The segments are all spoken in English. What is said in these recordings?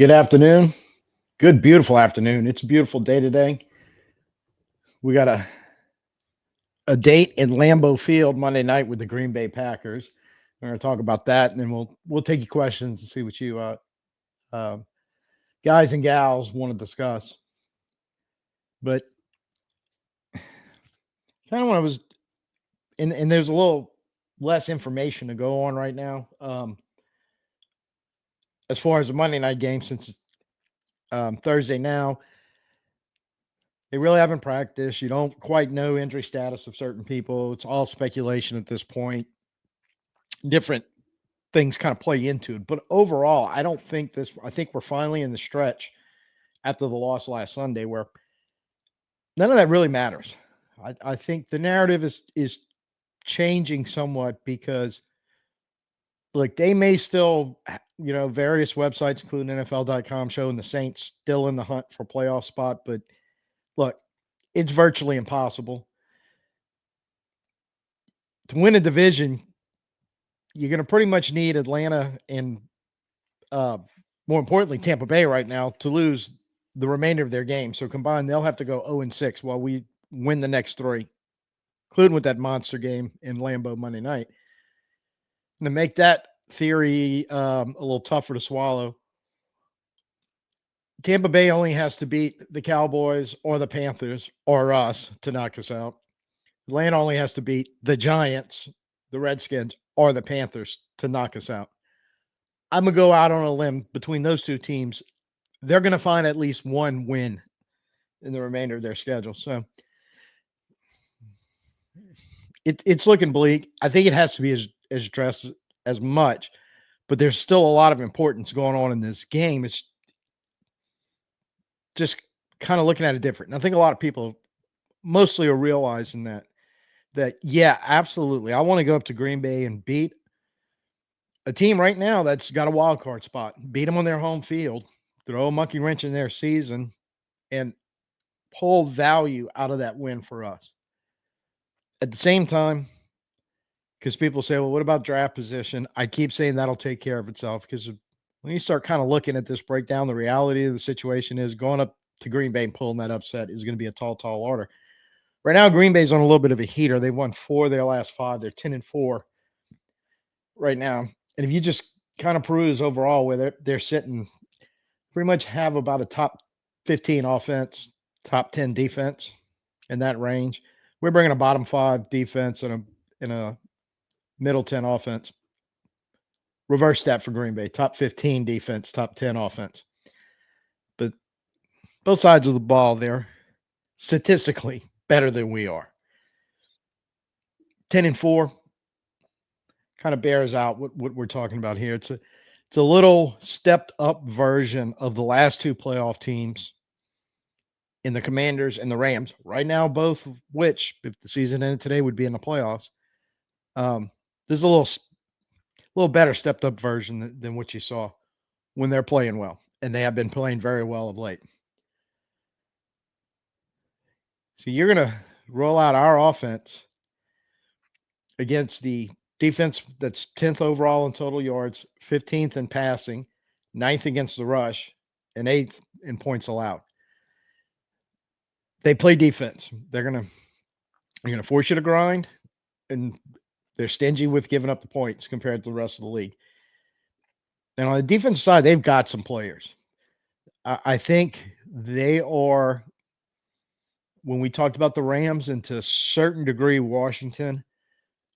Good afternoon. Good, beautiful afternoon. It's a beautiful day today. We got a date in Lambeau Field Monday night with the Green Bay Packers. We're going to talk about that, and then we'll take your questions and see what you uh, guys and gals want to discuss. But kind of when I was and there's a little less information to go on right now as far as the Monday night game since it's Thursday now. They really haven't practiced. You don't quite know injury status of certain people. It's all speculation at this point. Different things kind of play into it. But overall, I think we're finally in the stretch after the loss last Sunday where none of that really matters. I think the narrative is changing somewhat because like they may still various websites, including NFL.com, showing the Saints still in the hunt for playoff spot, but look, it's virtually impossible. To win a division, you're gonna pretty much need Atlanta and uh, more importantly, Tampa Bay right now to lose the remainder of their game. So combined, they'll have to go 0-6 while we win the next three, including with that monster game in Lambeau Monday night. And to make that theory a little tougher to swallow, Tampa Bay only has to beat the Cowboys or the Panthers or us to knock us out. Atlanta only has to beat the Giants, the Redskins, or the Panthers to knock us out. I'm going to go out on a limb between those two teams. They're going to find at least one win in the remainder of their schedule. So it's looking bleak. I think it has to be as addressed as much, but there's still a lot of importance going on in this game. It's just kind of looking at it different. And I think a lot of people mostly are realizing that yeah, absolutely. I want to go up to Green Bay and beat a team right now that's got a wild card spot. Beat them on their home field, throw a monkey wrench in their season, and pull value out of that win for us. At the same time, because people say, well, what about draft position? I keep saying that'll take care of itself because when you start kind of looking at this breakdown, the reality of the situation is going up to Green Bay and pulling that upset is going to be a tall, tall order. Right now, Green Bay's on a little bit of a heater. They won 4 of their last 5. They're 10-4 right now. And if you just kind of peruse overall where they're sitting, pretty much have about a top 15 offense, top 10 defense in that range. We're bringing a bottom 5 defense and a middle 10 offense. Reverse that for Green Bay. Top 15 defense, top 10 offense. But both sides of the ball, they're statistically better than we are. 10-4 kind of bears out what we're talking about here. It's a little stepped up version of the last 2 playoff teams in the Commanders and the Rams. Right now, both of which, if the season ended today, would be in the playoffs. This is a little better stepped up version than what you saw when they're playing well, and they have been playing very well of late. So you're going to roll out our offense against the defense that's 10th overall in total yards, 15th in passing, 9th against the rush, and 8th in points allowed. They play defense. They're going to force you to grind, and they're stingy with giving up the points compared to the rest of the league. And on the defensive side, they've got some players. I think they are, when we talked about the Rams and to a certain degree Washington,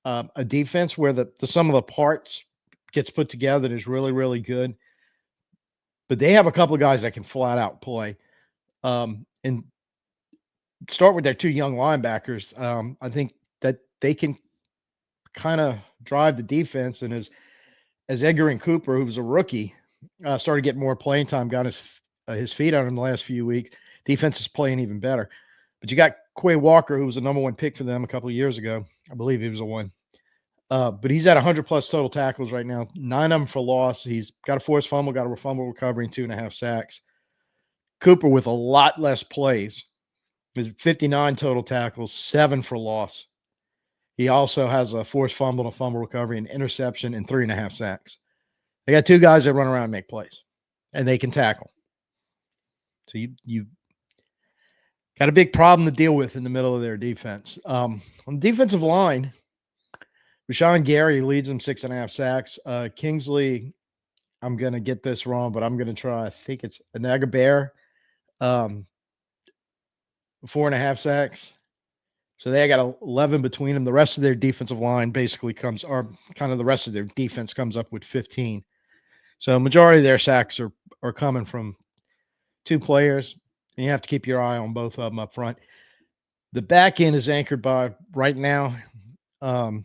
a defense where the sum of the parts gets put together is really, really good. But they have a couple of guys that can flat out play. And start with their 2 young linebackers. I think that they can kind of drive the defense. And as Edgar and Cooper, who was a rookie, started getting more playing time, got his feet on in the last few weeks, defense is playing even better. But you got Quay Walker, who was the number 1 pick for them a couple of years ago. I believe he was a 1. But he's at 100-plus total tackles right now, 9 of them for loss. He's got a forced fumble, got a fumble recovery, and 2.5 sacks. Cooper with a lot less plays. There's 59 total tackles, 7 for loss. He also has a forced fumble, a fumble recovery, an interception, and 3.5 sacks. They got 2 guys that run around and make plays. and they can tackle. So you got a big problem to deal with in the middle of their defense. On the defensive line, Rashawn Gary leads them 6.5 sacks. Kingsley, I'm going to get this wrong, but I'm going to try. I think it's Anaga Bear, 4.5 sacks. So they got 11 between them. The rest of their defensive line basically or kind of the rest of their defense comes up with 15. So majority of their sacks are coming from two players, and you have to keep your eye on both of them up front. The back end is anchored by, right now, one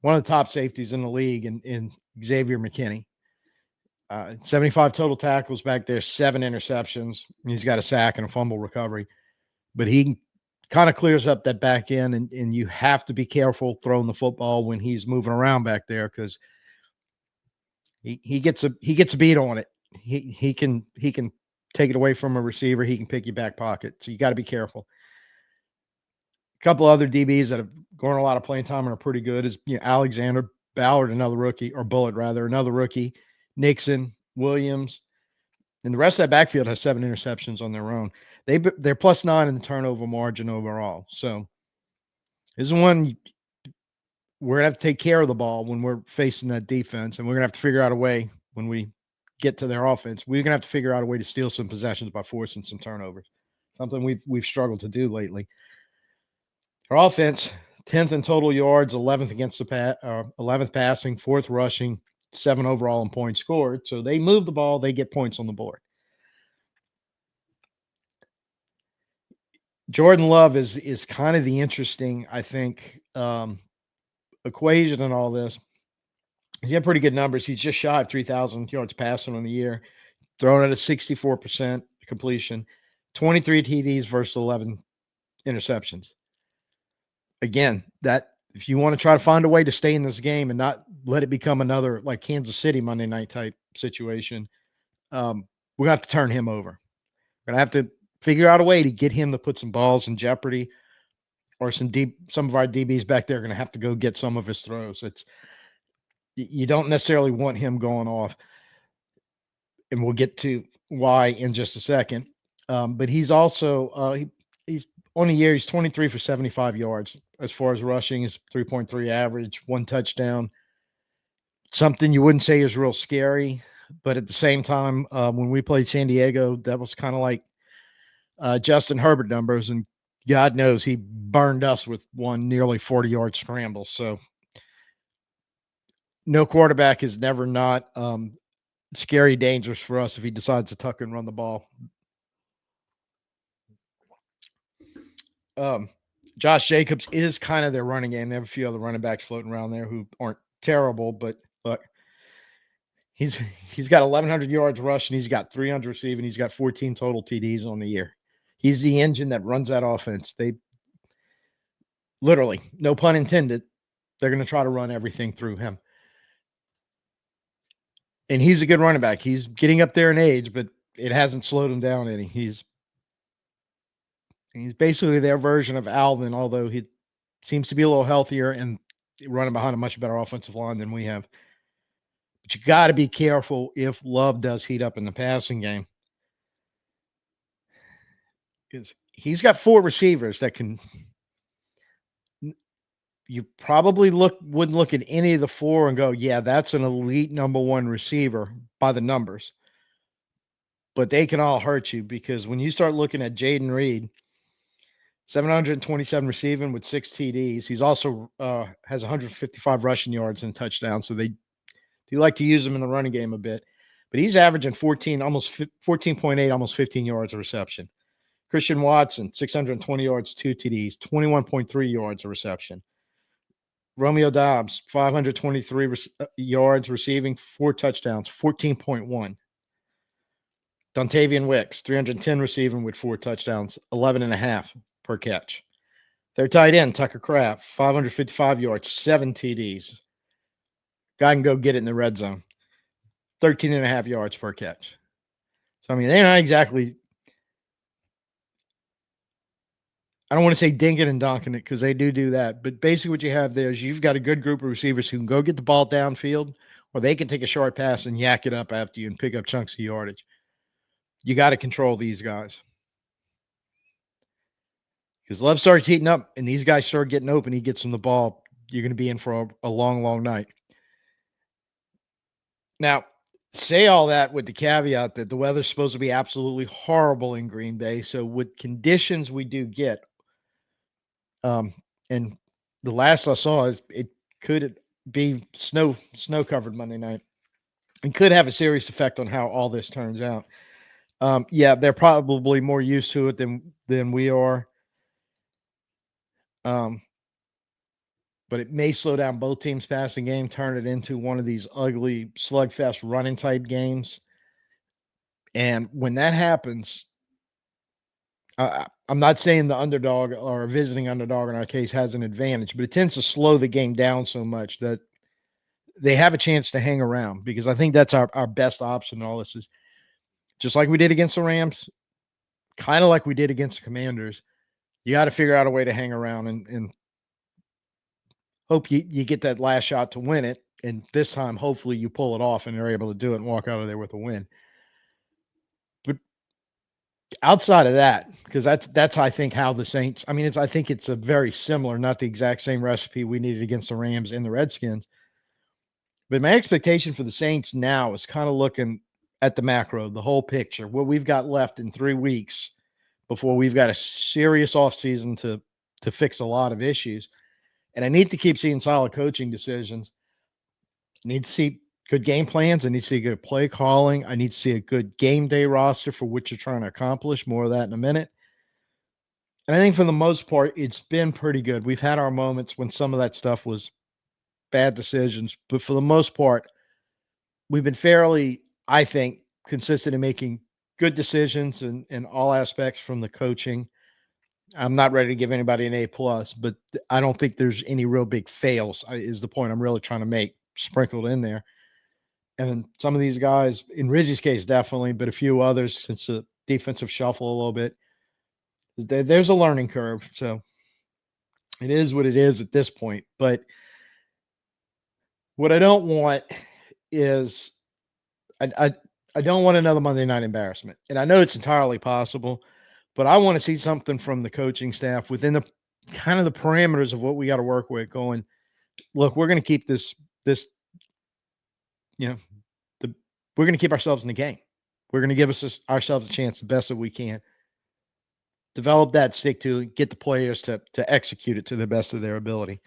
of the top safeties in the league in Xavier McKinney. 75 total tackles back there, 7 interceptions. He's got a sack and a fumble recovery. But he kind of clears up that back end, and you have to be careful throwing the football when he's moving around back there, because he gets a beat on it. He can take it away from a receiver. He can pick your back pocket. So you got to be careful. A couple other DBs that have gone a lot of playing time and are pretty good is Alexander Ballard, another rookie, or Bullet rather, another rookie, Nixon, Williams, and the rest of that backfield has 7 interceptions on their own. They're +9 in the turnover margin overall. So this is one we're gonna have to take care of the ball when we're facing that defense, and we're gonna have to figure out a way when we get to their offense. We're gonna have to figure out a way to steal some possessions by forcing some turnovers. Something we've struggled to do lately. Our offense, 10th in total yards, 11th against the 11th passing, 4th rushing, 7 overall in points scored. So they move the ball, they get points on the board. Jordan Love is kind of the interesting, I think, equation in all this. He's got pretty good numbers. He's just shy of 3,000 yards passing on the year, throwing at a 64% completion, 23 TDs versus 11 interceptions. Again, that if you want to try to find a way to stay in this game and not let it become another like Kansas City Monday night type situation, we're gonna have to turn him over. We're gonna have to figure out a way to get him to put some balls in jeopardy, or some of our DBs back there are gonna have to go get some of his throws. You don't necessarily want him going off, and we'll get to why in just a second. But he's also he's on the year, he's 23 for 75 yards. As far as rushing, is 3.3 average, 1 touchdown. Something you wouldn't say is real scary, but at the same time, when we played San Diego, that was kind of like Justin Herbert numbers, and God knows he burned us with one nearly 40-yard scramble. So no quarterback is never not scary dangerous for us if he decides to tuck and run the ball. Josh Jacobs is kind of their running game. They have a few other running backs floating around there who aren't terrible, but look, he's got 1,100 yards rushing. He's got 300 receiving. He's got 14 total TDs on the year. He's the engine that runs that offense. They literally, no pun intended, they're going to try to run everything through him. And he's a good running back. He's getting up there in age, but it hasn't slowed him down any. He's basically their version of Alvin, although he seems to be a little healthier and running behind a much better offensive line than we have. But you got to be careful if Love does heat up in the passing game. He's got 4 receivers that can. You probably wouldn't look at any of the 4 and go, yeah, that's an elite number 1 receiver by the numbers. But they can all hurt you, because when you start looking at Jaden Reed, 727 receiving with 6 TDs. He's also has 155 rushing yards and touchdowns. So they do like to use him in the running game a bit. But he's averaging 14.8, almost 15 yards of reception. Christian Watson, 620 yards, 2 TDs, 21.3 yards of reception. Romeo Dobbs, 523 yards receiving, 4 touchdowns, 14.1. Dontavian Wicks, 310 receiving with 4 touchdowns, 11.5 per catch. Their tight end, Tucker Kraft, 555 yards, 7 TDs. Guy can go get it in the red zone. 13.5 yards per catch. So, I mean, they're not exactly, I don't want to say dinking and donking it, because they do that. But basically what you have there is you've got a good group of receivers who can go get the ball downfield, or they can take a short pass and yak it up after you and pick up chunks of yardage. You got to control these guys. Because Love starts heating up and these guys start getting open, he gets them the ball, you're going to be in for a long, long night. Now, say all that with the caveat that the weather's supposed to be absolutely horrible in Green Bay. So, with conditions we do get, and the last I saw is it could be snow covered Monday night, and could have a serious effect on how all this turns out. Yeah, they're probably more used to it than we are. Um, but it may slow down both teams' passing game, turn it into one of these ugly slugfest running type games. And when that happens, I'm not saying the underdog or a visiting underdog in our case has an advantage, but it tends to slow the game down so much that they have a chance to hang around, because I think that's our best option in all this is just like we did against the Rams, kind of like we did against the Commanders. You got to figure out a way to hang around and hope you get that last shot to win it. And this time, hopefully, you pull it off and they're able to do it and walk out of there with a win. But outside of that, because that's I think how the Saints. I mean, I think it's a very similar, not the exact same recipe we needed against the Rams and the Redskins. But my expectation for the Saints now is kind of looking at the macro, the whole picture, what we've got left in 3 weeks before we've got a serious offseason to fix a lot of issues. And I need to keep seeing solid coaching decisions. I need to see good game plans. I need to see good play calling. I need to see a good game day roster for what you're trying to accomplish. More of that in a minute. And I think for the most part, it's been pretty good. We've had our moments when some of that stuff was bad decisions, but for the most part, we've been fairly, I think, consistent in making good decisions in all aspects from the coaching. I'm not ready to give anybody an A+, but I don't think there's any real big fails, is the point I'm really trying to make, sprinkled in there. And some of these guys, in Rizzy's case, definitely, but a few others, since the defensive shuffle a little bit, there's a learning curve. So it is what it is at this point. But what I don't want is I I don't want another Monday night embarrassment. And I know it's entirely possible, but I want to see something from the coaching staff within the kind of the parameters of what we got to work with going, look, we're going to keep this, you know, the we're going to keep ourselves in the game. We're going to give ourselves a chance the best that we can. Develop that, stick to it, get the players to execute it to the best of their ability.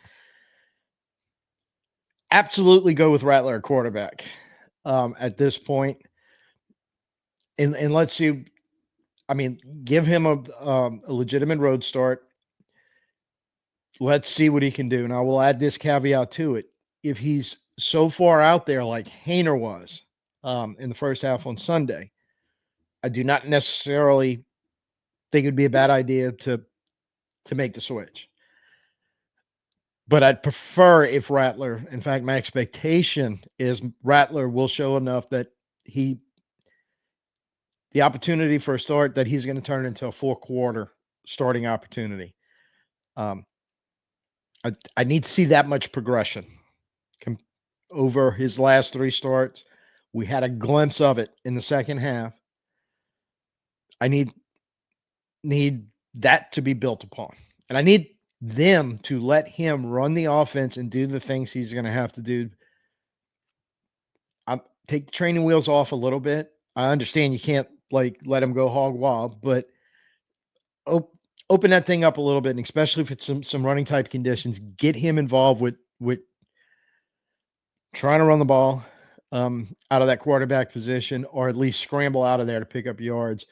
Absolutely go with Rattler at quarterback at this point. And let's see. I mean, give him a legitimate road start. Let's see what he can do. And I will add this caveat to it. If he's so far out there like Hainer was in the first half on Sunday, I do not necessarily think it'd be a bad idea to make the switch. But I'd prefer if Rattler, in fact, my expectation is Rattler will show enough that the opportunity for a start, that he's going to turn into a 4-quarter starting opportunity. I need to see that much progression over his last 3 starts. We had a glimpse of it in the second half. I need that to be built upon. And I need them to let him run the offense and do the things he's going to have to do. Take the training wheels off a little bit. I understand you can't let him go hog wild, but open that thing up a little bit, and especially if it's some running type conditions, get him involved with trying to run the ball out of that quarterback position, or at least scramble out of there to pick up yards.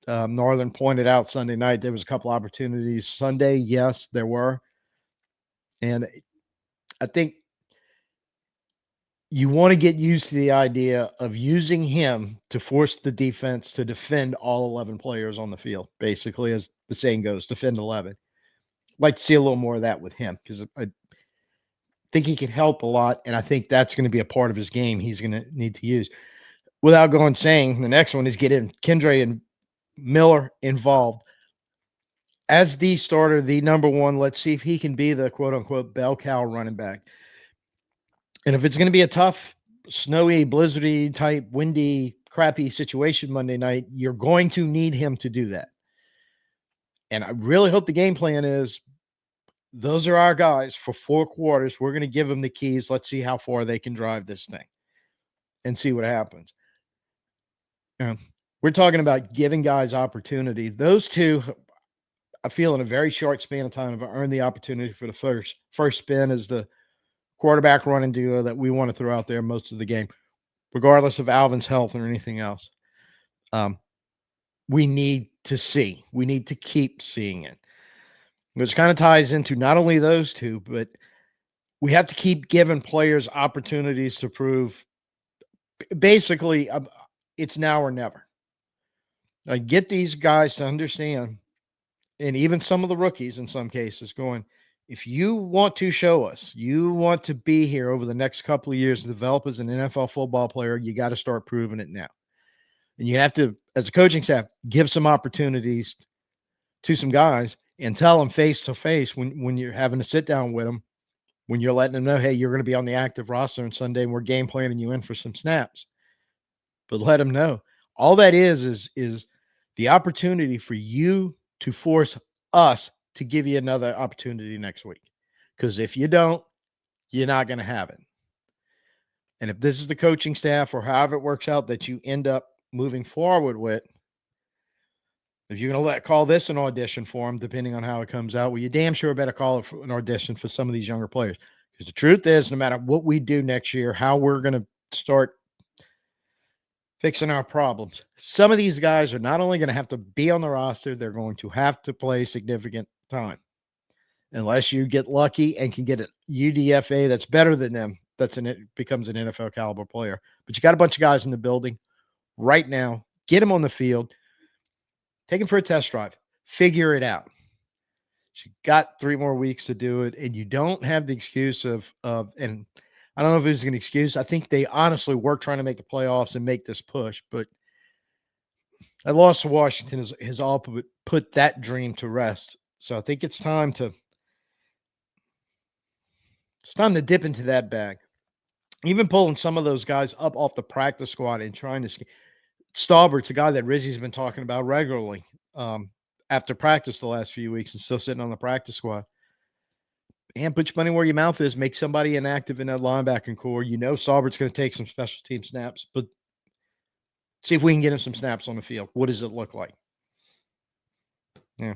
Northern pointed out Sunday night there was a couple opportunities. Sunday, yes, there were. And I think you want to get used to the idea of using him to force the defense to defend all 11 players on the field, basically, as the saying goes, defend 11. Like to see a little more of that with him, because I think he can help a lot, and I think that's going to be a part of his game he's going to need to use. Without going saying, the next one is get in Kendre and Miller involved as the starter, the number one. Let's see if he can be the quote unquote bell cow running back. And if it's going to be a tough snowy, blizzardy type, windy, crappy situation Monday night, you're going to need him to do that. And I really hope the game plan is those are our guys for 4 quarters. We're going to give them the keys. Let's see how far they can drive this thing and see what happens. Yeah. We're talking about giving guys opportunity. Those two, I feel in a very short span of time, have earned the opportunity for the first spin as the quarterback running duo that we want to throw out there most of the game, regardless of Alvin's health or anything else. We need to see. We need to keep seeing it, which kind of ties into not only those two, but we have to keep giving players opportunities to prove. Basically, it's now or never. Get these guys to understand, and even some of the rookies in some cases going, if you want to show us, you want to be here over the next couple of years and develop as an NFL football player, you got to start proving it now. And you have to, as a coaching staff, give some opportunities to some guys and tell them face to face when you're having to sit down with them, when you're letting them know, hey, you're going to be on the active roster on Sunday and we're game planning you in for some snaps. But let them know. All that is the opportunity for you to force us to give you another opportunity next week. Because if you don't, you're not going to have it. And if this is the coaching staff or however it works out that you end up moving forward with, if you're going to call this an audition for them, depending on how it comes out, well, you damn sure better call it an audition for some of these younger players. Because the truth is, no matter what we do next year, how we're going to start fixing our problems, some of these guys are not only going to have to be on the roster, they're going to have to play significant time. Unless you get lucky and can get a UDFA that's better than them, becomes an NFL caliber player. But you got a bunch of guys in the building right now. Get them on the field. Take them for a test drive. Figure it out. You got 3 more weeks to do it, and you don't have the excuse of and I don't know if it's an excuse. I think they honestly were trying to make the playoffs and make this push, but that loss to Washington has all put that dream to rest. So I think it's time to dip into that bag. Even pulling some of those guys up off the practice squad and trying to Staubert's a guy that Rizzy's been talking about regularly after practice the last few weeks and still sitting on the practice squad. And put your money where your mouth is. Make somebody inactive in that linebacking core. You know Staubert's going to take some special team snaps, but see if we can get him some snaps on the field. What does it look like? Yeah.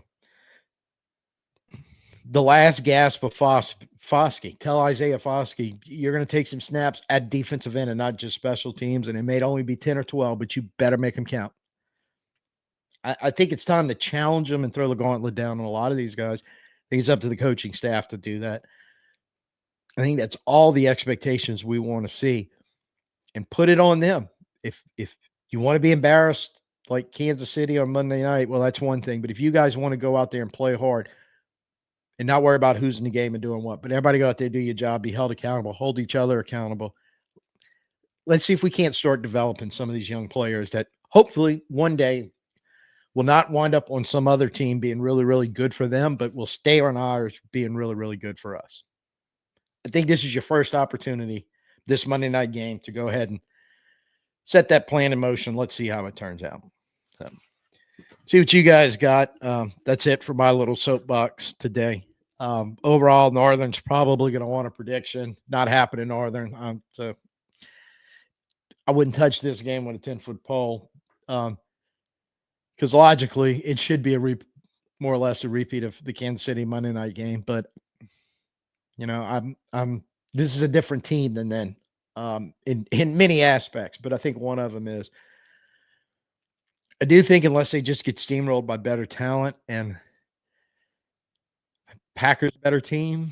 The last gasp of Foskey. Tell Isaiah Foskey, you're going to take some snaps at defensive end and not just special teams, and it may only be 10 or 12, but you better make them count. I think it's time to challenge them and throw the gauntlet down on a lot of these guys. I think it's up to the coaching staff to do that. I think that's all the expectations we want to see, and put it on them. If you want to be embarrassed like Kansas City on Monday night, well, that's one thing. But if you guys want to go out there and play hard and not worry about who's in the game and doing what, but everybody go out there, do your job, be held accountable, hold each other accountable. Let's see if we can't start developing some of these young players that hopefully one day will not wind up on some other team being really, really good for them, but will stay on ours being really, really good for us. I think this is your first opportunity, this Monday night game, to go ahead and set that plan in motion. Let's see how it turns out. So, see what you guys got. That's it for my little soapbox today. Overall, Northern's probably going to want a prediction. Not happening, Northern. So I wouldn't touch this game with a 10-foot pole. Because logically, it should be more or less a repeat of the Kansas City Monday night game. But this is a different team than then, in many aspects. But I think one of them is, I do think unless they just get steamrolled by better talent, and Packers better team,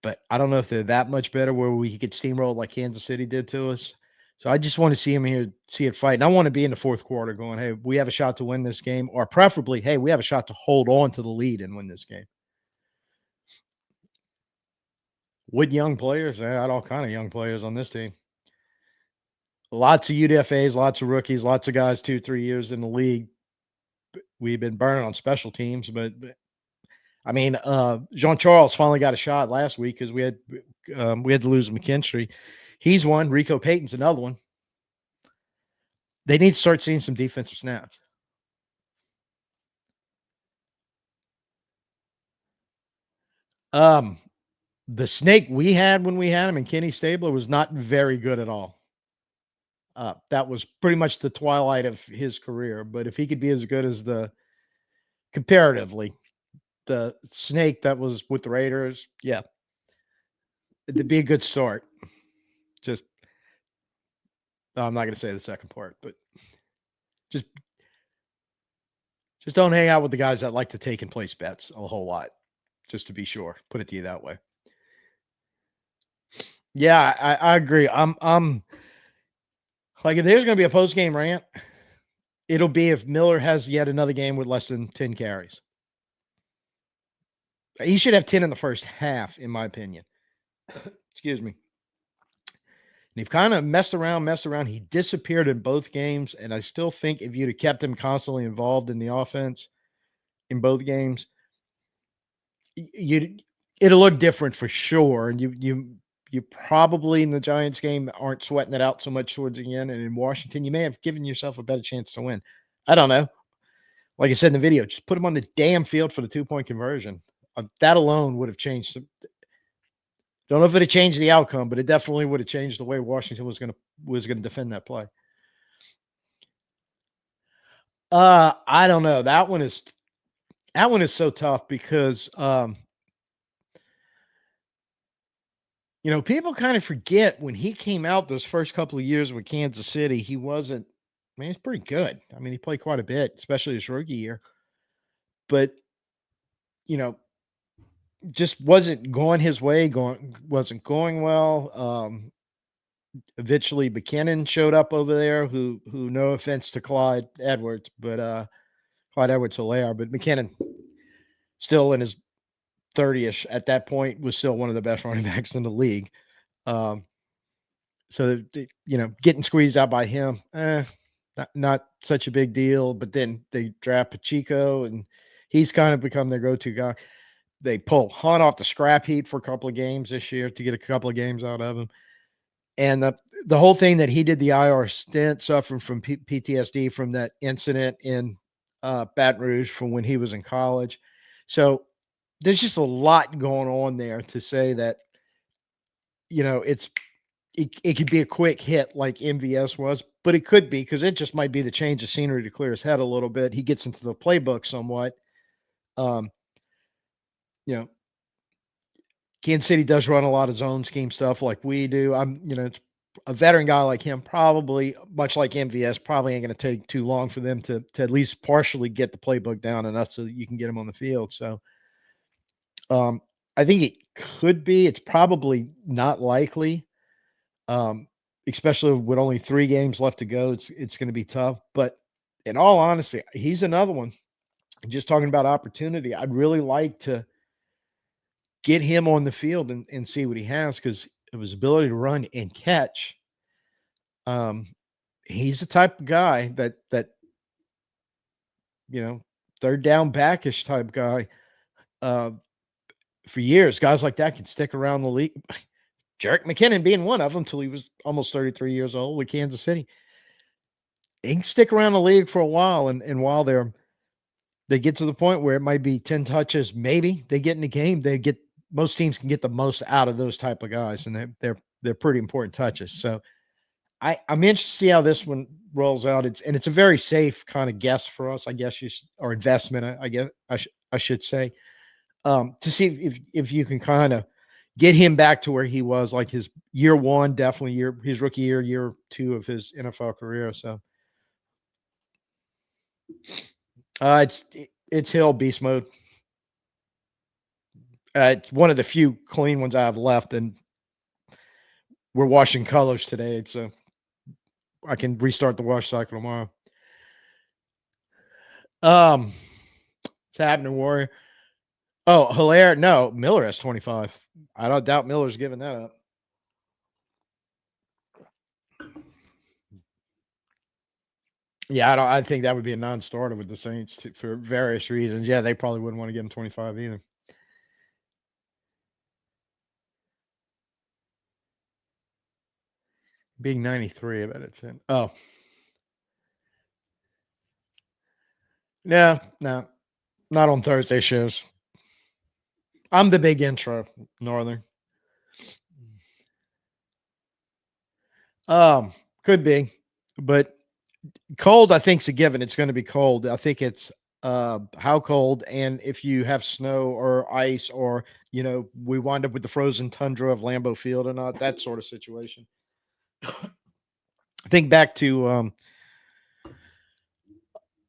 but I don't know if they're that much better where we get steamrolled like Kansas City did to us. So I just want to see them here, see it fight. And I want to be in the fourth quarter going, hey, we have a shot to win this game, or preferably, hey, we have a shot to hold on to the lead and win this game. With young players, I had all kind of young players on this team. Lots of UDFAs, lots of rookies, lots of guys 2-3 years in the league. We've been burning on special teams, but I mean, Jean Charles finally got a shot last week because we had to lose McKinstry. He's one. Rico Payton's another one. They need to start seeing some defensive snaps. Um, the snake we had when we had him and Kenny Stabler was not very good at all. That was pretty much the twilight of his career. But if he could be as good as the comparatively the snake that was with the Raiders, yeah, it'd be a good start. Just I'm not going to say the second part, but just just don't hang out with the guys that like to take and place bets a whole lot. Just to be sure, put it to you that way. Yeah, I agree. I'm like if there's going to be a post game rant, it'll be if Miller has yet another game with less than 10 carries. He should have 10 in the first half, in my opinion. Excuse me. They've kind of messed around, messed around. He disappeared in both games, and I still think if you'd have kept him constantly involved in the offense in both games, you it'll look different for sure. And you probably in the Giants game aren't sweating it out so much towards the end. And in Washington, you may have given yourself a better chance to win. I don't know. Like I said in the video, just put him on the damn field for the 2-point conversion. That alone would have changed. Don't know if it changed the outcome, but it definitely would have changed the way Washington was gonna defend that play. I don't know. That one is so tough because people kind of forget when he came out those first couple of years with Kansas City, he wasn't. I mean, he's pretty good. I mean, he played quite a bit, especially his rookie year, but you know, just wasn't going his way. Going wasn't going well. Eventually, McKinnon showed up over there. Who? No offense to Clyde Edwards, but Clyde Edwards-Helaire, but McKinnon still in his 30ish at that point was still one of the best running backs in the league. Um, so getting squeezed out by him, not such a big deal. But then they draft Pacheco, and he's kind of become their go-to guy. They pull Hunt off the scrap heap for a couple of games this year to get a couple of games out of him, and the whole thing that he did the IR stint, suffering from PTSD from that incident in Baton Rouge from when he was in college. So there's just a lot going on there to say that it could be a quick hit like MVS was, but it could be because it just might be the change of scenery to clear his head a little bit. He gets into the playbook somewhat. Um, you know, Kansas City does run a lot of zone scheme stuff like we do. It's a veteran guy like him, probably much like MVS, probably ain't going to take too long for them to at least partially get the playbook down enough so that you can get him on the field. So um, I think it could be. It's probably not likely. Um, Especially with only 3 games left to go, it's gonna be tough, but in all honesty, he's another one. Just talking about opportunity, I'd really like to get him on the field and see what he has because of his ability to run and catch. Um, he's the type of guy that, you know, 3rd down backish type guy. Uh, for years, guys like that can stick around the league. Jerick McKinnon being one of them till he was almost 33 years old with Kansas City. He can stick around the league for a while, and while they get to the point where it might be 10 touches, maybe they get in the game, most teams can get the most out of those type of guys, and they're pretty important touches. So I'm interested to see how this one rolls out. It's a very safe kind of guess for us, I guess or investment, I guess I should say, to see if you can kind of get him back to where he was, like his year one, definitely his rookie year 2 of his NFL career. So it's Hill beast mode. It's one of the few clean ones I have left, and we're washing colors today, so I can restart the wash cycle tomorrow. It's happening, Warrior. Oh, Hilaire. No, Miller has 25. I don't doubt Miller's giving that up. Yeah, I think that would be a non-starter with the Saints for various reasons. Yeah, they probably wouldn't want to give him 25 either. Being 93, I bet it's in. Oh, no, no, not on Thursday shows. I'm the big intro, Northern. Um, could be, but cold, I think's a given. It's going to be cold. I think it's how cold, and if you have snow or ice, or we wind up with the frozen tundra of Lambeau Field or not, that sort of situation. Think back to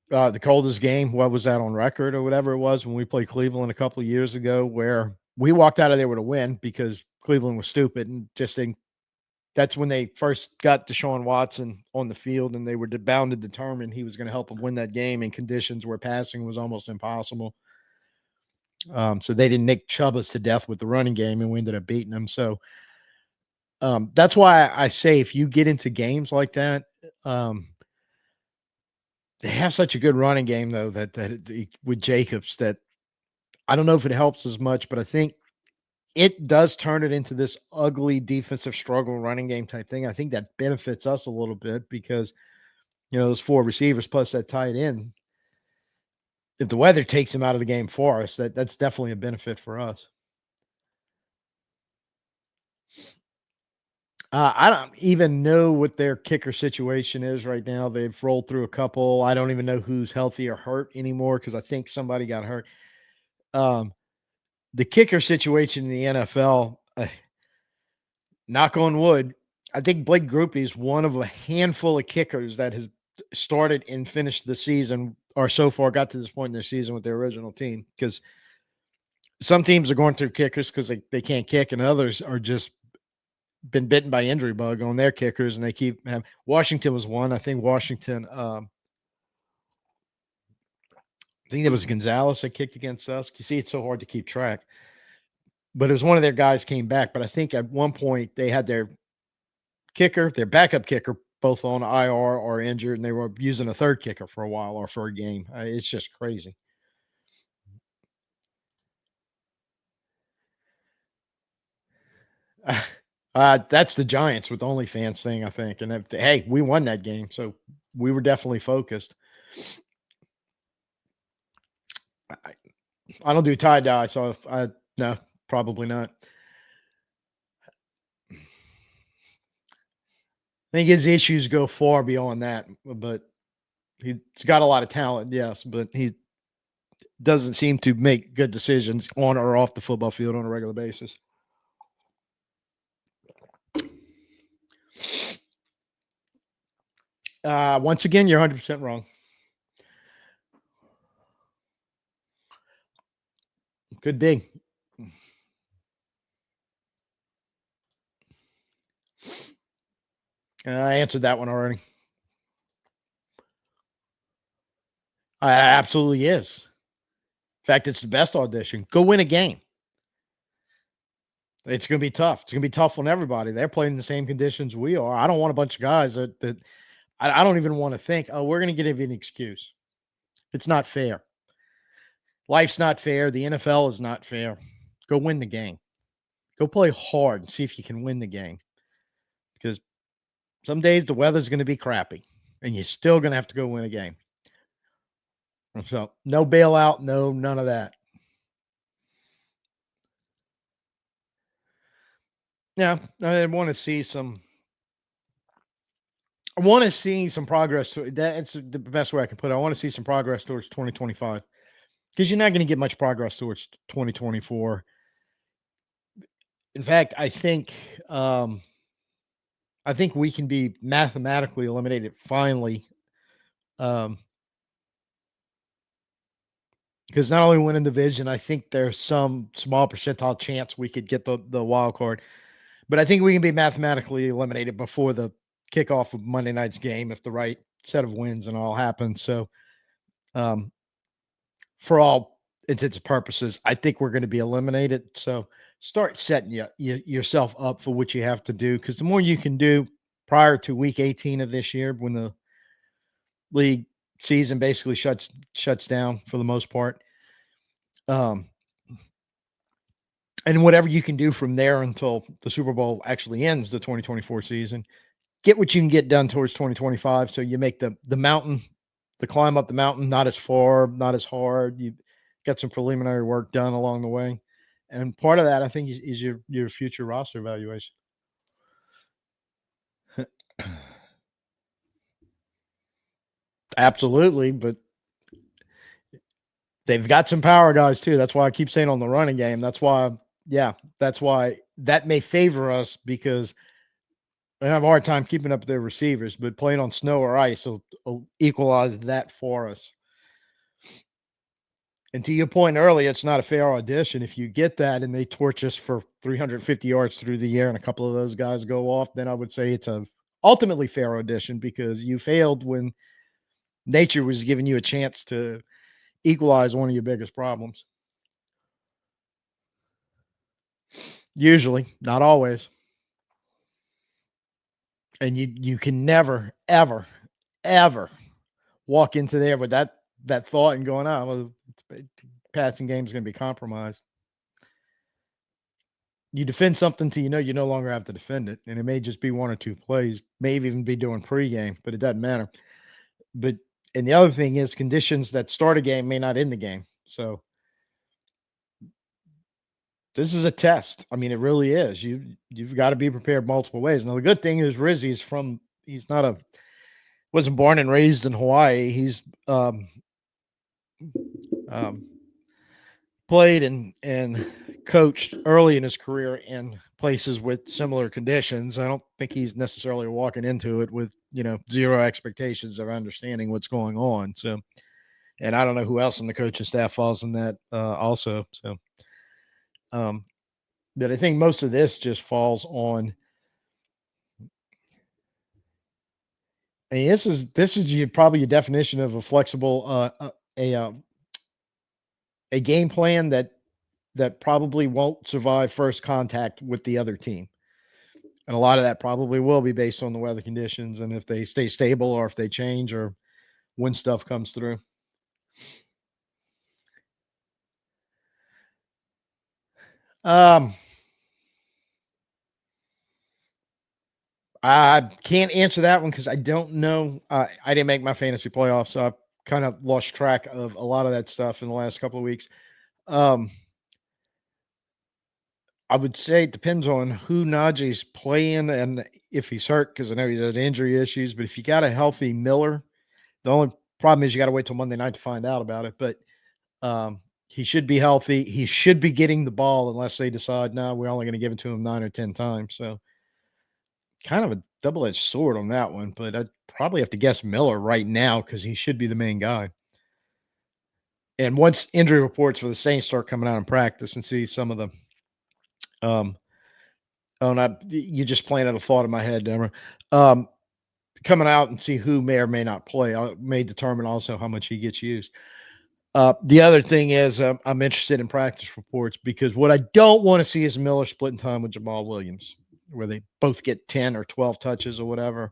the coldest game. What was that on record or whatever it was when we played Cleveland a couple of years ago, where we walked out of there with a win because Cleveland was stupid and just didn't. That's when they first got Deshaun Watson on the field, and they were bound to determine he was going to help them win that game in conditions where passing was almost impossible. So they didn't nick Chubb us to death with the running game, and we ended up beating them. So that's why I say if you get into games like that, um, they have such a good running game though with Jacobs that I don't know if it helps as much, but I think it does turn it into this ugly defensive struggle running game type thing. I think that benefits us a little bit because those four receivers plus that tight end. If the weather takes him out of the game for us, that's definitely a benefit for us. I don't even know what their kicker situation is right now. They've rolled through a couple. I don't even know who's healthy or hurt anymore because I think somebody got hurt. Um, the kicker situation in the NFL, knock on wood, I think Blake Grupe is one of a handful of kickers that has started and finished the season, or so far got to this point in their season with their original team. Because some teams are going through kickers because they can't kick, and others are just been bitten by injury bug on their kickers, and they keep having. Washington was one. I think Washington. I think it was Gonzalez that kicked against us. You see, it's so hard to keep track. But it was one of their guys came back. But I think at one point they had their kicker, their backup kicker, both on IR or injured, and they were using a third kicker for a while or for a game. It's just crazy. That's the Giants with the OnlyFans thing, I think. And hey, we won that game, so we were definitely focused. I, I don't do tie dye, so if I no, probably not. I think his issues go far beyond that, but he's got a lot of talent, yes, but he doesn't seem to make good decisions on or off the football field on a regular basis. Once again, you're 100% wrong. Could be. I answered that one already. Absolutely is. In fact, it's the best audition. Go win a game. It's going to be tough. It's going to be tough on everybody. They're playing in the same conditions we are. I don't want a bunch of guys that I don't even want to think, oh, we're going to give you an excuse. It's not fair. Life's not fair. The NFL is not fair. Go win the game. Go play hard and see if you can win the game. Because some days the weather's going to be crappy and you're still going to have to go win a game. So no bailout, no, none of that. Yeah, I want to see some. I want to see some progress to that. It's the best way I can put it. I want to see some progress towards 2025 because you're not going to get much progress towards 2024. In fact, um, I think we can be mathematically eliminated finally. Um, because not only winning division, I think there's some small percentile chance we could get the wild card, but I think we can be mathematically eliminated before the kickoff of Monday night's game if the right set of wins and all happens. So, um, for all intents and purposes, I think we're going to be eliminated. So, start setting yourself up for what you have to do because the more you can do prior to week 18 of this year, when the league season basically shuts down for the most part. Um, and whatever you can do from there until the Super Bowl actually ends the 2024 season, get what you can get done towards 2025. So you make the mountain, the climb up the mountain, not as far, not as hard. You got some preliminary work done along the way, and part of that I think is your future roster evaluation. Absolutely, but they've got some power guys too. That's why I keep saying on the running game. That's why, yeah, that's why that may favor us because they have a hard time keeping up their receivers, but playing on snow or ice will equalize that for us. And to your point earlier, it's not a fair audition. If you get that and they torch us for 350 yards through the air and a couple of those guys go off, then I would say it's a ultimately fair audition because you failed when nature was giving you a chance to equalize one of your biggest problems. Usually, not always. And you can never, ever, ever walk into there with that thought and going, "Oh, well, passing game is going to be compromised." You defend something till you know you no longer have to defend it, and it may just be one or two plays, maybe even be doing pregame, but it doesn't matter. But and the other thing is conditions that start a game may not end the game. So this is a test. I mean, it really is. You've got to be prepared multiple ways. Now the good thing is Rizzy's from he's not a wasn't born and raised in Hawaii. He's um, played and coached early in his career in places with similar conditions. I don't think he's necessarily walking into it with zero expectations of understanding what's going on. So, and I don't know who else in the coaching staff falls in that also. So, um, but I think most of this just falls on. I mean, this is probably your definition of a flexible a a game plan that probably won't survive first contact with the other team. And a lot of that probably will be based on the weather conditions and if they stay stable or if they change or when stuff comes through. Um, I can't answer that one because I don't know. I didn't make my fantasy playoffs, so I've kind of lost track of a lot of that stuff in the last couple of weeks. Um, I would say it depends on who Najee's playing and if he's hurt because I know he's had injury issues. But if you got a healthy Miller, the only problem is you got to wait till Monday night to find out about it. But he should be healthy. He should be getting the ball unless they decide, no, we're only going to give it to him 9 or 10 times. So kind of a double-edged sword on that one, but I'd probably have to guess Miller right now because he should be the main guy. And once injury reports for the Saints start coming out in practice and see some of the um oh no, you just planted a thought in my head, Deborah. Um coming out and see who may or may not play. I may determine also how much he gets used. The other thing is I'm interested in practice reports because what I don't want to see is Miller splitting time with Jamal Williams, where they both get 10 or 12 touches or whatever.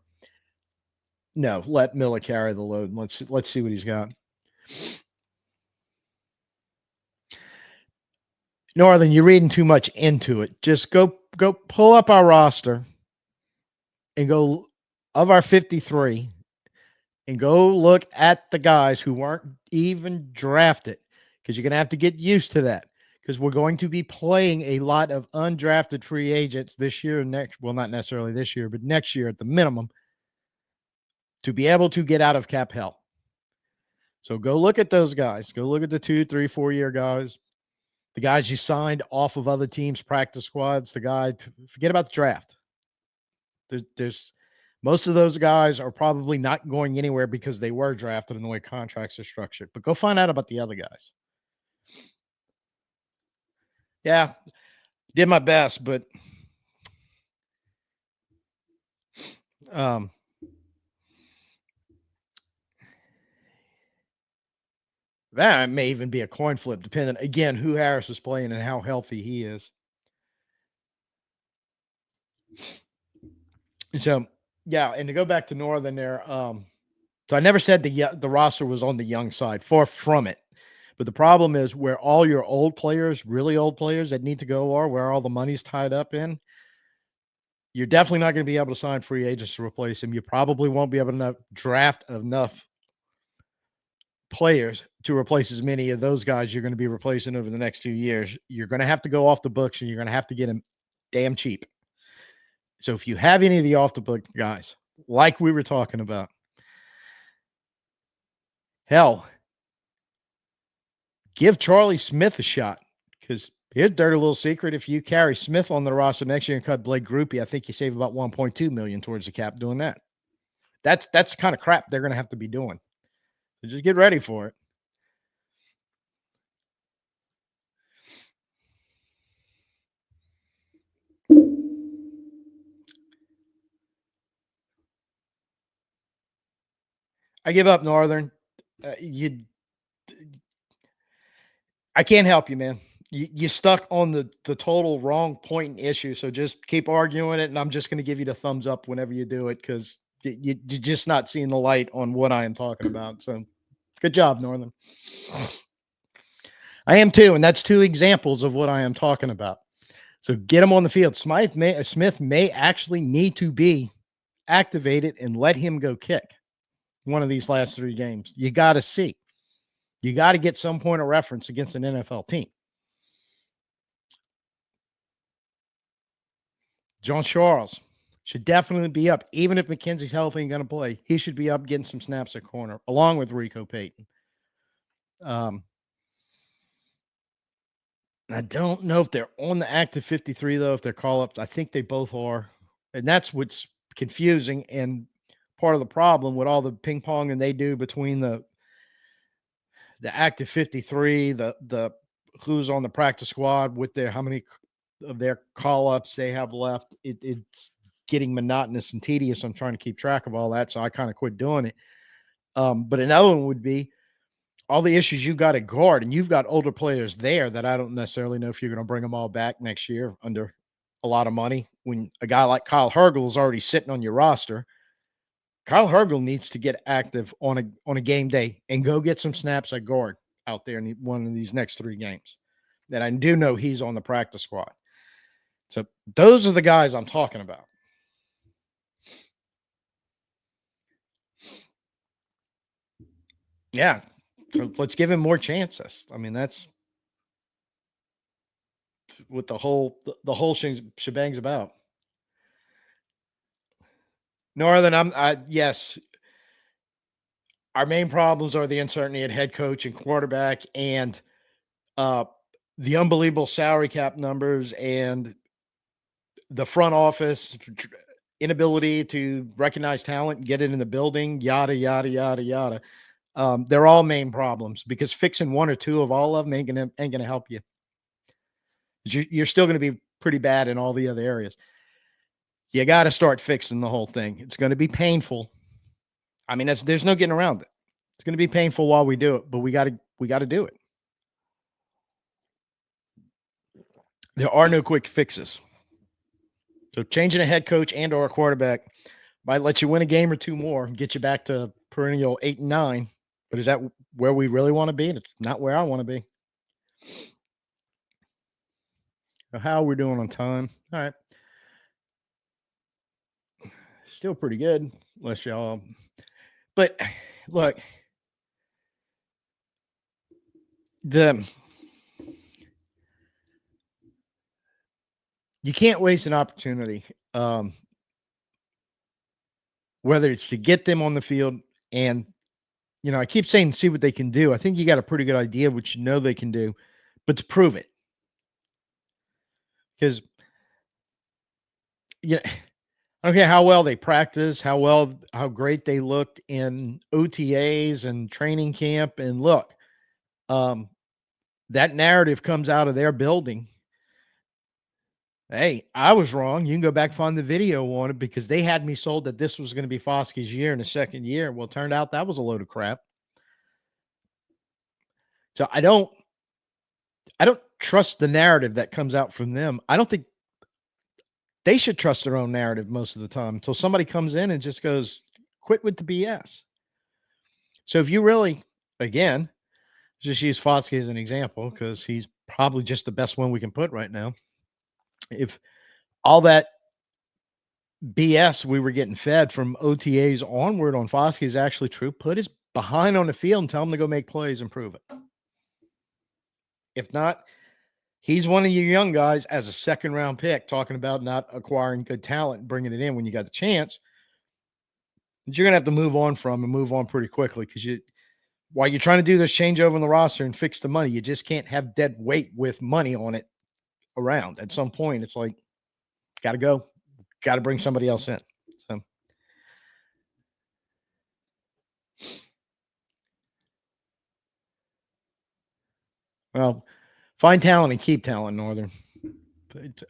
No, let Miller carry the load. And let's see what he's got. Northern, you're reading too much into it. Just go pull up our roster and go of our 53 and go look at the guys who weren't even drafted because you're going to have to get used to that because we're going to be playing a lot of undrafted free agents this year and next. Well, not necessarily this year, but next year at the minimum to be able to get out of cap hell. So go look at those guys. Go look at the 2, 3, 4 year guys, the guys you signed off of other teams' practice squads, forget about the draft. There's most of those guys are probably not going anywhere because they were drafted in the way contracts are structured. But go find out about the other guys. Yeah, did my best, but um, that may even be a coin flip, depending again who Harris is playing and how healthy he is. So yeah, and to go back to Northern there, so I never said the roster was on the young side, far from it. But the problem is where all your old players, really old players that need to go are, where all the money's tied up in. You're definitely not going to be able to sign free agents to replace him. You probably won't be able to draft enough players to replace as many of those guys you're going to be replacing over the next 2 years. You're going to have to go off the books, and you're going to have to get them damn cheap. So if you have any of the off the book guys, like we were talking about, hell, give Charlie Smith a shot, because here's a dirty little secret. If you carry Smith on the roster next year and cut Blake Groupie, I think you save about $1.2 million towards the cap doing that. That's the kind of crap they're going to have to be doing. So just get ready for it. I give up, Northern. I can't help you, man. You stuck on the total wrong point and issue. So just keep arguing it, and I'm just going to give you the thumbs up whenever you do it, because you're just not seeing the light on what I am talking about. So good job, Northern. I am too, and that's two examples of what I am talking about. So get him on the field. Smith may actually need to be activated and let him go kick one of these last 3 games. You got to see. You got to get some point of reference against an NFL team. John Charles should definitely be up. Even if McKenzie's healthy and going to play, he should be up getting some snaps at corner, along with Rico Payton. I don't know if they're on the active 53, though, if they're call-ups. I think they both are. And that's what's confusing, and part of the problem with all the ping-ponging they do between the active 53, the who's on the practice squad with their how many of their call-ups they have left. It's getting monotonous and tedious. I'm trying to keep track of all that, so I kind of quit doing it. But another one would be all the issues you got at guard, and you've got older players there that I don't necessarily know if you're going to bring them all back next year under a lot of money. When a guy like Kyle Hergel is already sitting on your roster, Kyle Hergel needs to get active on a game day and go get some snaps at guard out there in one of these next 3 games. That I do know he's on the practice squad. So those are the guys I'm talking about. Yeah. So let's give him more chances. I mean, that's what the whole shebang's about. Northern, yes. Our main problems are the uncertainty at head coach and quarterback, and the unbelievable salary cap numbers, and the front office inability to recognize talent and get it in the building, yada, yada, yada, yada. They're all main problems, because fixing one or two of all of them ain't gonna help you. You're still going to be pretty bad in all the other areas. You got to start fixing the whole thing. It's going to be painful. I mean, there's no getting around it. It's going to be painful while we do it, but we got to do it. There are no quick fixes. So changing a head coach and or a quarterback might let you win a game or 2 more and get you back to perennial 8 and 9. But is that where we really want to be? It's not where I want to be. So how are we doing on time? All right. Still pretty good, unless y'all. But look, you can't waste an opportunity, whether it's to get them on the field, and I keep saying see what they can do. I think you got a pretty good idea of what they can do, but to prove it, because I don't care how well they practice, how great they looked in OTAs and training camp, and look, that narrative comes out of their building. Hey, I was wrong. You can go back, find the video on it, because they had me sold that this was going to be Foskey's year in the second year. Well, it turned out that was a load of crap. So I don't trust the narrative that comes out from them. I don't think they should trust their own narrative most of the time until somebody comes in and just goes, quit with the BS. So if you really, again, just use Foskey as an example, because he's probably just the best one we can put right now. If all that BS we were getting fed from OTAs onward on Foskey is actually true. Put his behind on the field and tell him to go make plays and prove it. If not, he's one of your young guys as a second round pick talking about not acquiring good talent and bringing it in when you got the chance. But you're going to have to move on from and move on pretty quickly because while you're trying to do this changeover in the roster and fix the money, you just can't have dead weight with money on it around. At some point, it's like, got to go, got to bring somebody else in. So, well, find talent and keep talent, Northern.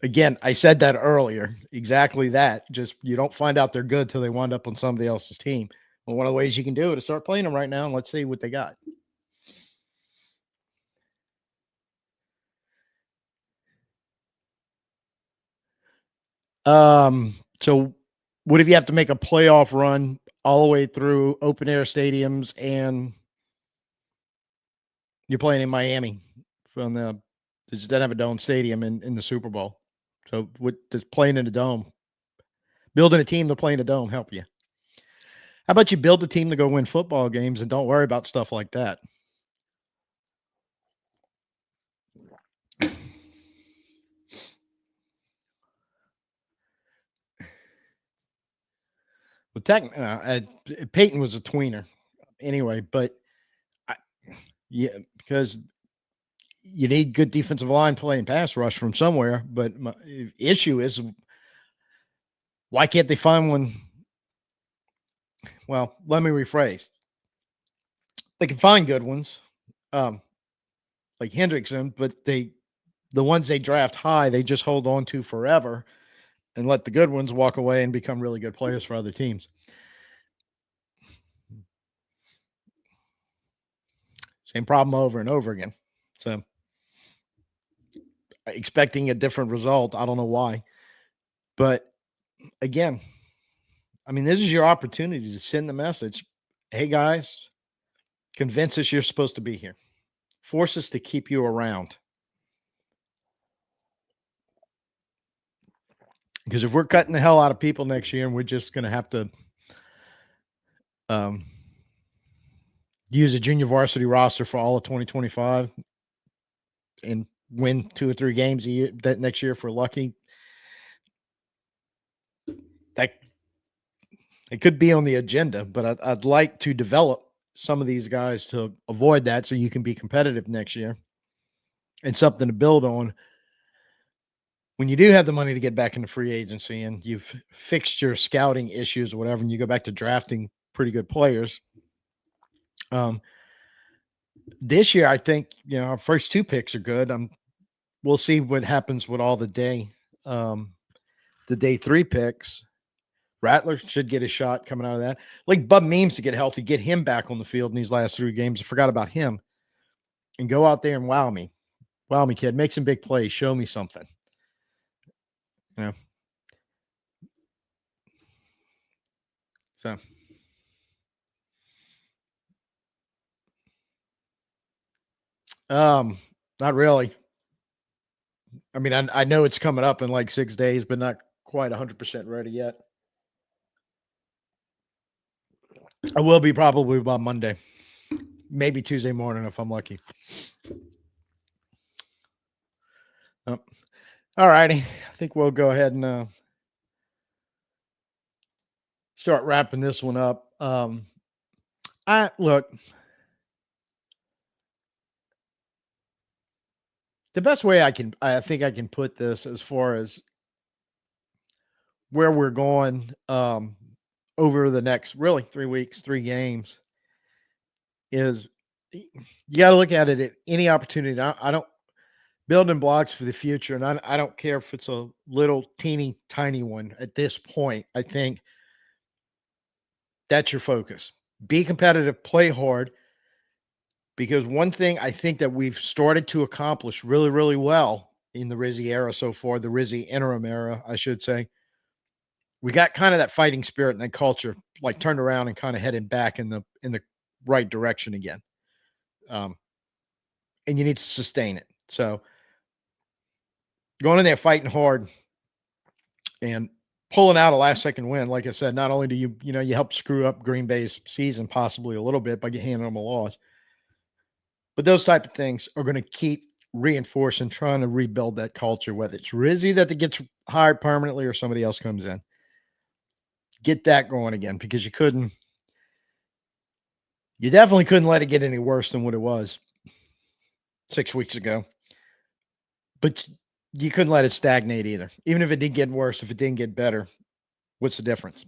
Again, I said that earlier. Exactly that. Just you don't find out they're good till they wind up on somebody else's team. Well, one of the ways you can do it is start playing them right now and let's see what they got. So what if you have to make a playoff run all the way through open air stadiums and you're playing in Miami from the does that have a dome stadium in the Super Bowl? So what does playing in a dome, building a team to play in a dome help you? How about you build a team to go win football games and don't worry about stuff like that? Well, Peyton was a tweener anyway, but I, yeah, because you need good defensive line playing pass rush from somewhere. But my issue is why can't they find one? Well, let me rephrase. They can find good ones, um, like Hendrickson, but the ones they draft high, they just hold on to forever and let the good ones walk away and become really good players for other teams. Same problem over and over again. So expecting a different result, I don't know why. But again, I mean, this is your opportunity to send the message. Hey guys, convince us you're supposed to be here. Force us to keep you around. Because if we're cutting the hell out of people next year and we're just going to have to um, use a junior varsity roster for all of 2025 and win 2 or 3 games a year that next year if we're lucky, that it could be on the agenda. But I'd like to develop some of these guys to avoid that so you can be competitive next year and something to build on when you do have the money to get back into free agency and you've fixed your scouting issues or whatever, and you go back to drafting pretty good players. This year, I think our first 2 picks are good. We'll see what happens with all the day 3 picks. Rattler should get a shot coming out of that. Like Bub Memes to get healthy, get him back on the field in these last 3 games. I forgot about him, and go out there and wow me, kid. Make some big plays. Show me something. You know. So. Not really. I mean, I know it's coming up in like 6 days, but not quite 100% ready yet. I will be probably by Monday, maybe Tuesday morning if I'm lucky. Oh, all righty. I think we'll go ahead and start wrapping this one up. I look, the best way I think I can put this as far as where we're going over the next really 3 weeks, 3 games is you got to look at it at any opportunity. I don't building blocks for the future, and I don't care if it's a little teeny tiny one at this point. I think that's your focus. Be competitive, play hard, because one thing I think that we've started to accomplish really, really well in the Rizzy era so far, the Rizzy interim era, I should say, we got kind of that fighting spirit and that culture, like turned around and kind of headed back in the right direction again. Um, and you need to sustain it. So going in there fighting hard and pulling out a last-second win, like I said, not only do you help screw up Green Bay's season possibly a little bit by handing them a loss, but those type of things are going to keep reinforcing, trying to rebuild that culture, whether it's Rizzy that gets hired permanently or somebody else comes in. Get that going again because you definitely couldn't let it get any worse than what it was 6 weeks ago. But you couldn't let it stagnate either. Even if it did get worse, if it didn't get better, what's the difference?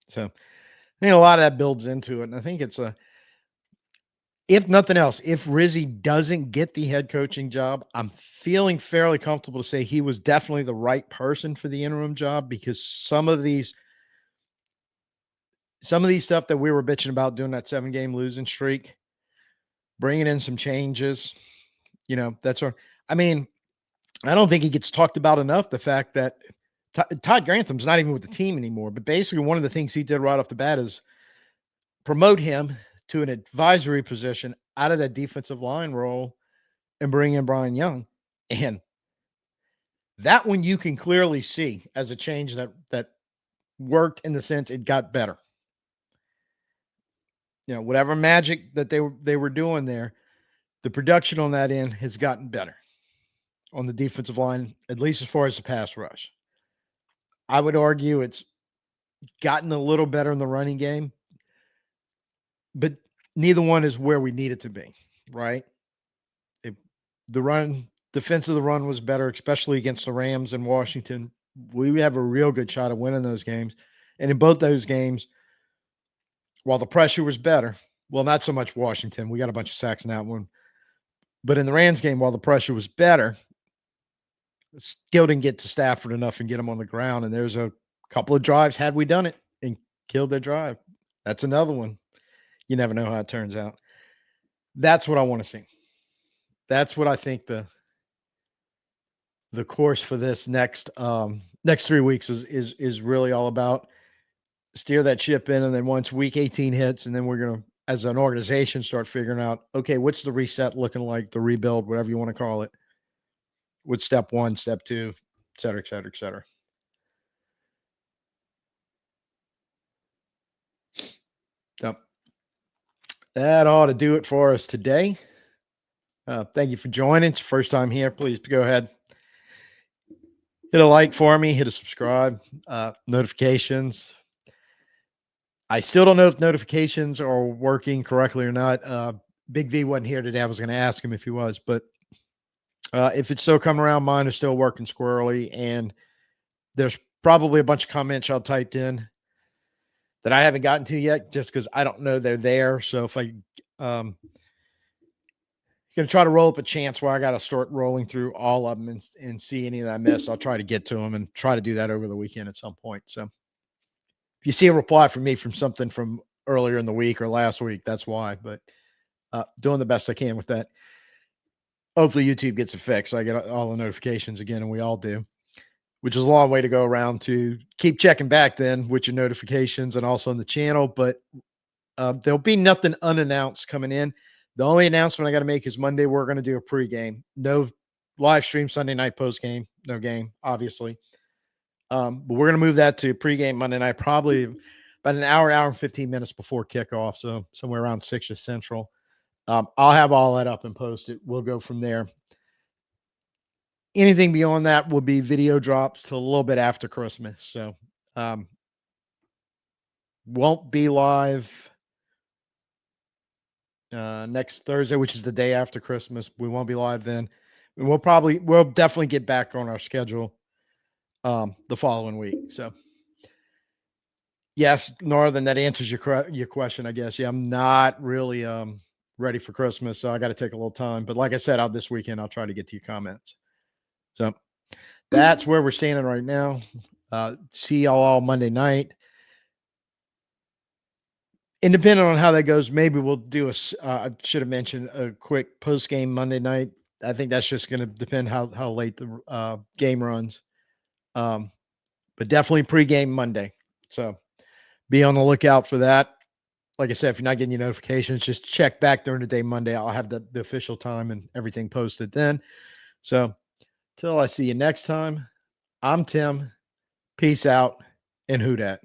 So I think a lot of that builds into it. And I think it's if nothing else, if Rizzy doesn't get the head coaching job, I'm feeling fairly comfortable to say he was definitely the right person for the interim job because some of these stuff that we were bitching about doing that 7-game losing streak, bringing in some changes, that's our, I mean, I don't think he gets talked about enough. The fact that Todd Grantham's not even with the team anymore, but basically one of the things he did right off the bat is promote him to an advisory position out of that defensive line role and bring in Brian Young. And that one you can clearly see as a change that worked in the sense it got better. Whatever magic that they were doing there, the production on that end has gotten better on the defensive line, at least as far as the pass rush. I would argue it's gotten a little better in the running game, but neither one is where we need it to be, right? The defense of the run was better, especially against the Rams and Washington. We have a real good shot of winning those games. And in both those games, while the pressure was better, well, not so much Washington. We got a bunch of sacks in that one. But in the Rams game, while the pressure was better, still didn't get to Stafford enough and get him on the ground. And there's a couple of drives, had we done it, and killed their drive. That's another one. You never know how it turns out. That's what I want to see. That's what I think the course for this next 3 weeks is really all about. Steer that ship in, and then once week 18 hits, and then we're gonna, as an organization, start figuring out, okay, what's the reset looking like, the rebuild, whatever you want to call it. What's step 1, step 2, et cetera, et cetera, et cetera. So that ought to do it for us today. Thank you for joining. It's your first time here. Please go ahead, hit a like for me, hit a subscribe, notifications. I still don't know if notifications are working correctly or not. Big V wasn't here today. I was going to ask him if he was, but if it's still coming around, mine is still working squirrely. And there's probably a bunch of comments y'all typed in that I haven't gotten to yet just because I don't know they're there. So if I going to try to roll up a chance where I got to start rolling through all of them and see any that I missed, I'll try to get to them and try to do that over the weekend at some point. So if you see a reply from me from something from earlier in the week or last week, that's why. But doing the best I can with that. Hopefully YouTube gets it fixed. I get all the notifications again, and we all do, which is a long way to go around to keep checking back then with your notifications and also on the channel. But there'll be nothing unannounced coming in. The only announcement I got to make is Monday we're going to do a pregame. No live stream Sunday night postgame. No game, obviously. But we're going to move that to pregame Monday night, probably about an hour and 15 minutes before kickoff. So somewhere around 6 Central. I'll have all that up and post it. We'll go from there. Anything beyond that will be video drops till a little bit after Christmas. So won't be live next Thursday, which is the day after Christmas. We won't be live then. We'll definitely get back on our schedule the following week. So yes, Northern, that answers your question, I guess. Yeah, I'm not really ready for Christmas, so I got to take a little time. But like I said, this weekend I'll try to get to your comments. So that's where we're standing right now. See y'all all Monday night. And depending on how that goes, maybe we'll do I should have mentioned a quick post-game Monday night. I think that's just going to depend how late the game runs. But definitely pregame Monday. So be on the lookout for that. Like I said, if you're not getting your notifications, just check back during the day Monday. I'll have the official time and everything posted then. So till I see you next time, I'm Tim. Peace out, and who dat?